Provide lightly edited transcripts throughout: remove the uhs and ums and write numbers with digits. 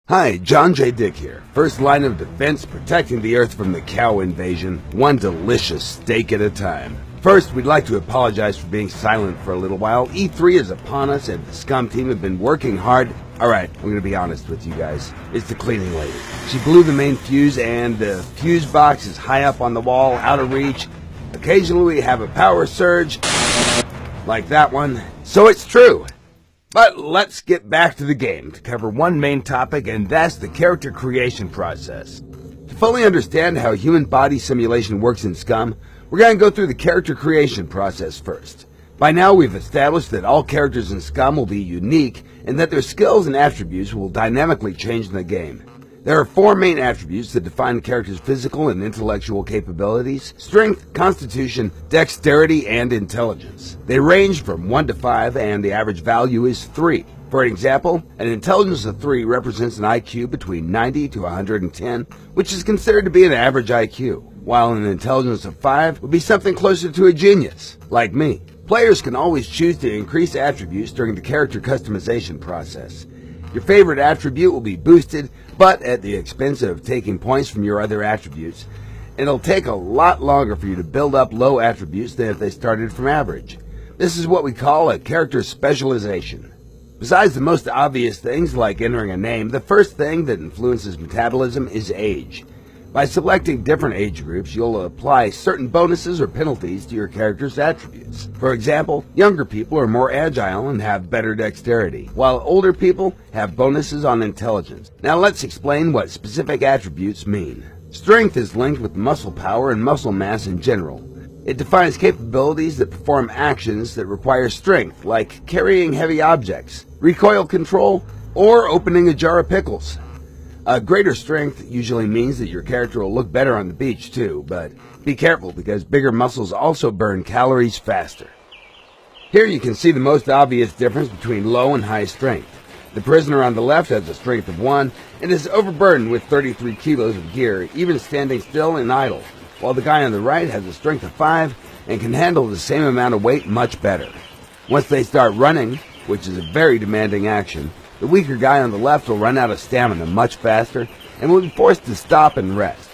Hi, John J. Dick here. First line of defense, protecting the Earth from the cow invasion, one delicious steak at a time. First, we'd like to apologize for being silent for a little while. E3 is upon us, and the Scum team have been working hard. Alright, I'm gonna be honest with you guys. It's the cleaning lady. She blew the main fuse, and the fuse box is high up on the wall, out of reach. Occasionally we have a power surge, like that one. So it's true. But let's get back to the game to cover one main topic, and that's the character creation process. To fully understand how human body simulation works in Scum, we're going to go through the character creation process first. By now we've established that all characters in Scum will be unique, and that their skills and attributes will dynamically change in the game. There are four main attributes that define characters' physical and intellectual capabilities: strength, constitution, dexterity, and intelligence. They range from 1 to 5, and the average value is 3. For example, an intelligence of 3 represents an IQ between 90 to 110, which is considered to be an average IQ, while an intelligence of 5 would be something closer to a genius, like me. Players can always choose to increase attributes during the character customization process. Your favorite attribute will be boosted, but at the expense of taking points from your other attributes. It'll take a lot longer for you to build up low attributes than if they started from average. This is what we call a character specialization. Besides the most obvious things like entering a name, the first thing that influences metabolism is age. By selecting different age groups, you'll apply certain bonuses or penalties to your character's attributes. For example, younger people are more agile and have better dexterity, while older people have bonuses on intelligence. Now let's explain what specific attributes mean. Strength is linked with muscle power and muscle mass in general. It defines capabilities that perform actions that require strength, like carrying heavy objects, recoil control, or opening a jar of pickles. A greater strength usually means that your character will look better on the beach too, but be careful because bigger muscles also burn calories faster. Here you can see the most obvious difference between low and high strength. The prisoner on the left has a strength of 1 and is overburdened with 33 kilos of gear, even standing still and idle, while the guy on the right has a strength of 5 and can handle the same amount of weight much better. Once they start running, which is a very demanding action, the weaker guy on the left will run out of stamina much faster and will be forced to stop and rest.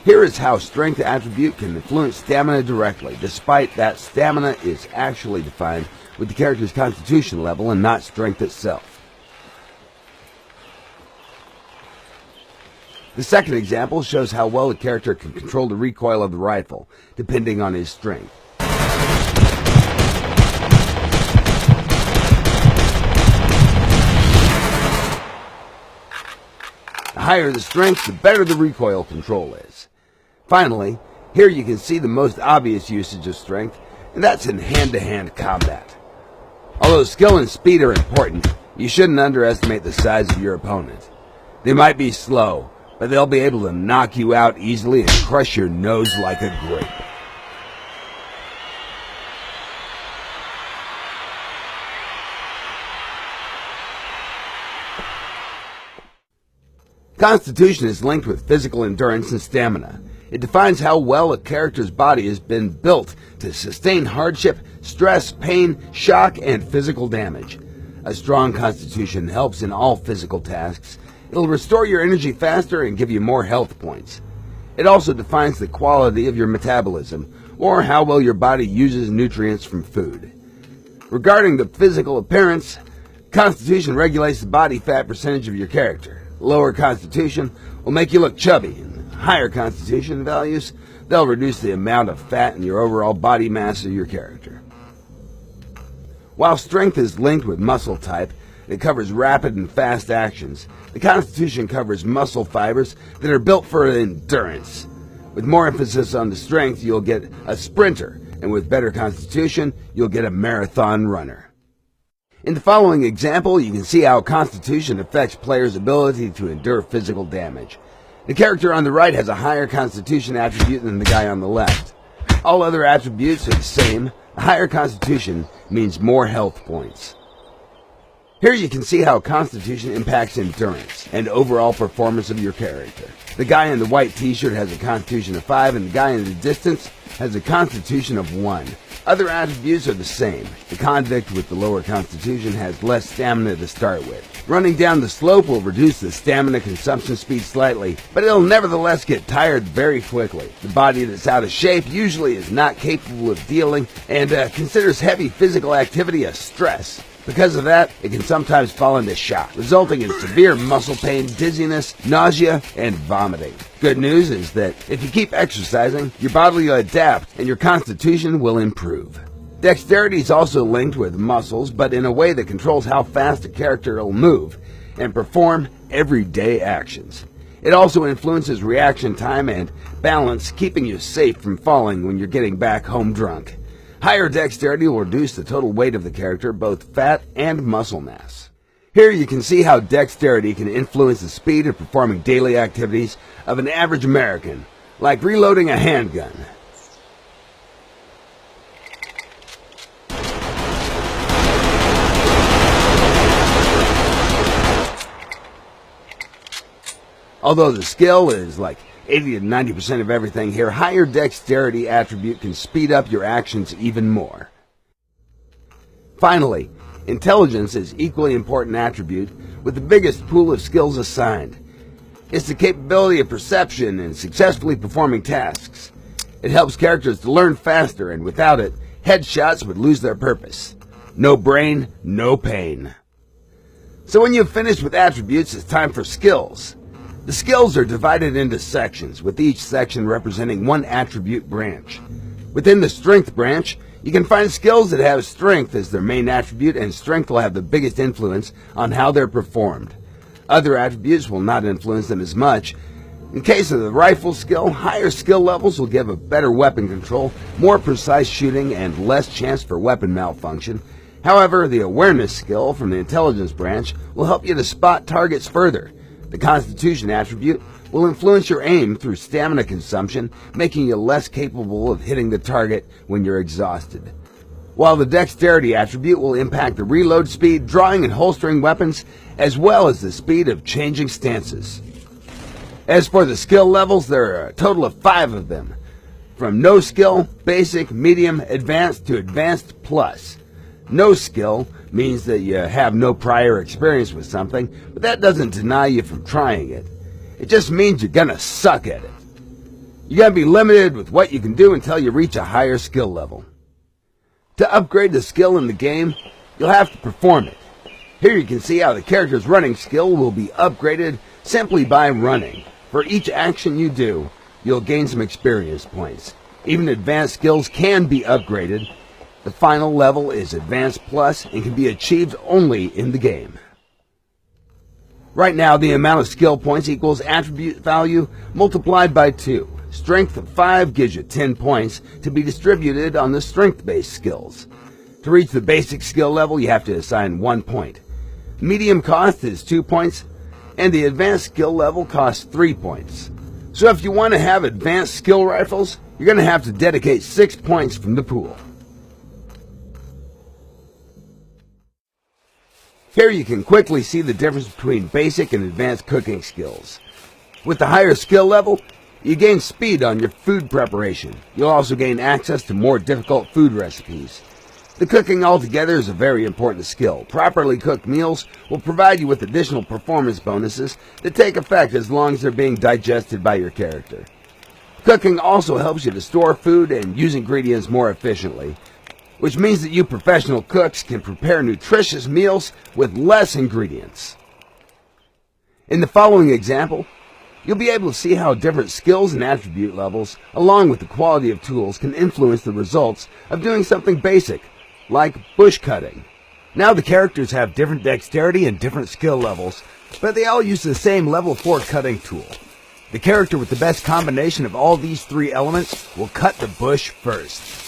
Here is how strength attribute can influence stamina directly, despite that stamina is actually defined with the character's constitution level and not strength itself. The second example shows how well a character can control the recoil of the rifle, depending on his strength. The higher the strength, the better the recoil control is. Finally, here you can see the most obvious usage of strength, and that's in hand-to-hand combat. Although skill and speed are important, you shouldn't underestimate the size of your opponent. They might be slow, but they'll be able to knock you out easily and crush your nose like a grape. Constitution is linked with physical endurance and stamina. It defines how well a character's body has been built to sustain hardship, stress, pain, shock, and physical damage. A strong constitution helps in all physical tasks. It'll restore your energy faster and give you more health points. It also defines the quality of your metabolism, or how well your body uses nutrients from food. Regarding the physical appearance, constitution regulates the body fat percentage of your character. Lower constitution will make you look chubby, and higher constitution values, they'll reduce the amount of fat in your overall body mass of your character. While strength is linked with muscle type, it covers rapid and fast actions. The constitution covers muscle fibers that are built for endurance. With more emphasis on the strength, you'll get a sprinter, and with better constitution, you'll get a marathon runner. In the following example, you can see how constitution affects players' ability to endure physical damage. The character on the right has a higher constitution attribute than the guy on the left. All other attributes are the same. A higher constitution means more health points. Here you can see how constitution impacts endurance and overall performance of your character. The guy in the white t-shirt has a constitution of 5, and the guy in the distance has a constitution of 1. Other attributes are the same. The convict with the lower constitution has less stamina to start with. Running down the slope will reduce the stamina consumption speed slightly, but it'll nevertheless get tired very quickly. The body that's out of shape usually is not capable of dealing and considers heavy physical activity a stress. Because of that, it can sometimes fall into shock, resulting in severe muscle pain, dizziness, nausea, and vomiting. Good news is that if you keep exercising, your body will adapt and your constitution will improve. Dexterity is also linked with muscles, but in a way that controls how fast a character will move and perform everyday actions. It also influences reaction time and balance, keeping you safe from falling when you're getting back home drunk. Higher dexterity will reduce the total weight of the character, both fat and muscle mass. Here you can see how dexterity can influence the speed of performing daily activities of an average American, like reloading a handgun. Although the skill is like 80 to 90% of everything here, higher dexterity attribute can speed up your actions even more. Finally, intelligence is equally important attribute with the biggest pool of skills assigned. It's the capability of perception and successfully performing tasks. It helps characters to learn faster, and without it, headshots would lose their purpose. No brain, no pain. So when you've finished with attributes, it's time for skills. The skills are divided into sections, with each section representing one attribute branch. Within the strength branch, you can find skills that have strength as their main attribute, and strength will have the biggest influence on how they're performed. Other attributes will not influence them as much. In case of the rifle skill, higher skill levels will give a better weapon control, more precise shooting, and less chance for weapon malfunction. However, the awareness skill from the intelligence branch will help you to spot targets further. The Constitution attribute will influence your aim through stamina consumption, making you less capable of hitting the target when you're exhausted. While the Dexterity attribute will impact the reload speed, drawing and holstering weapons, as well as the speed of changing stances. As for the skill levels, there are a total of 5 of them, from no skill, basic, medium, advanced to advanced plus. No skill means that you have no prior experience with something, but that doesn't deny you from trying it. It just means you're gonna suck at it. You're gonna be limited with what you can do until you reach a higher skill level. To upgrade the skill in the game, you'll have to perform it. Here you can see how the character's running skill will be upgraded simply by running. For each action you do, you'll gain some experience points. Even advanced skills can be upgraded. The final level is Advanced Plus and can be achieved only in the game. Right now, the amount of skill points equals attribute value multiplied by 2. Strength of 5 gives you 10 points to be distributed on the strength-based skills. To reach the basic skill level, you have to assign 1 point. Medium cost is 2 points, and the advanced skill level costs 3 points. So if you want to have advanced skill rifles, you're going to have to dedicate 6 points from the pool. Here you can quickly see the difference between basic and advanced cooking skills. With the higher skill level, you gain speed on your food preparation. You'll also gain access to more difficult food recipes. The cooking altogether is a very important skill. Properly cooked meals will provide you with additional performance bonuses that take effect as long as they're being digested by your character. Cooking also helps you to store food and use ingredients more efficiently, which means that you professional cooks can prepare nutritious meals with less ingredients. In the following example, you'll be able to see how different skills and attribute levels, along with the quality of tools, can influence the results of doing something basic, like bush cutting. Now the characters have different dexterity and different skill levels, but they all use the same level 4 cutting tool. The character with the best combination of all these 3 elements will cut the bush first.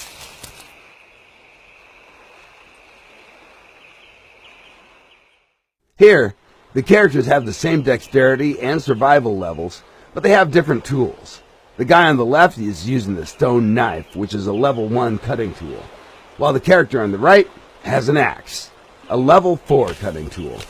Here, the characters have the same dexterity and survival levels, but they have different tools. The guy on the left is using the stone knife, which is a level 1 cutting tool, while the character on the right has an axe, a level 4 cutting tool.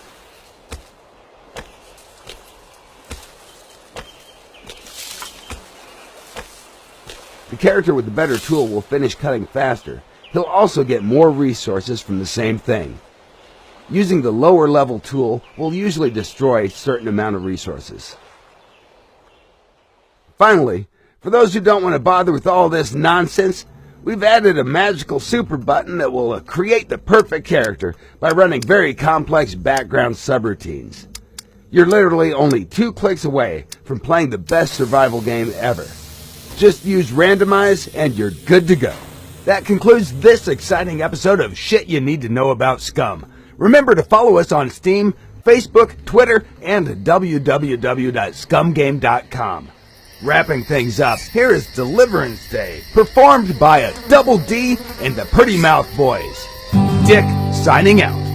The character with the better tool will finish cutting faster, he'll also get more resources from the same thing. Using the lower level tool will usually destroy a certain amount of resources. Finally, for those who don't want to bother with all this nonsense, we've added a magical super button that will create the perfect character by running very complex background subroutines. You're literally only 2 clicks away from playing the best survival game ever. Just use randomize and you're good to go. That concludes this exciting episode of Shit You Need to Know About Scum. Remember to follow us on Steam, Facebook, Twitter, and www.scumgame.com. Wrapping things up, here is Deliverance Day, performed by a Double D and the Pretty Mouth Boys. Dick signing out.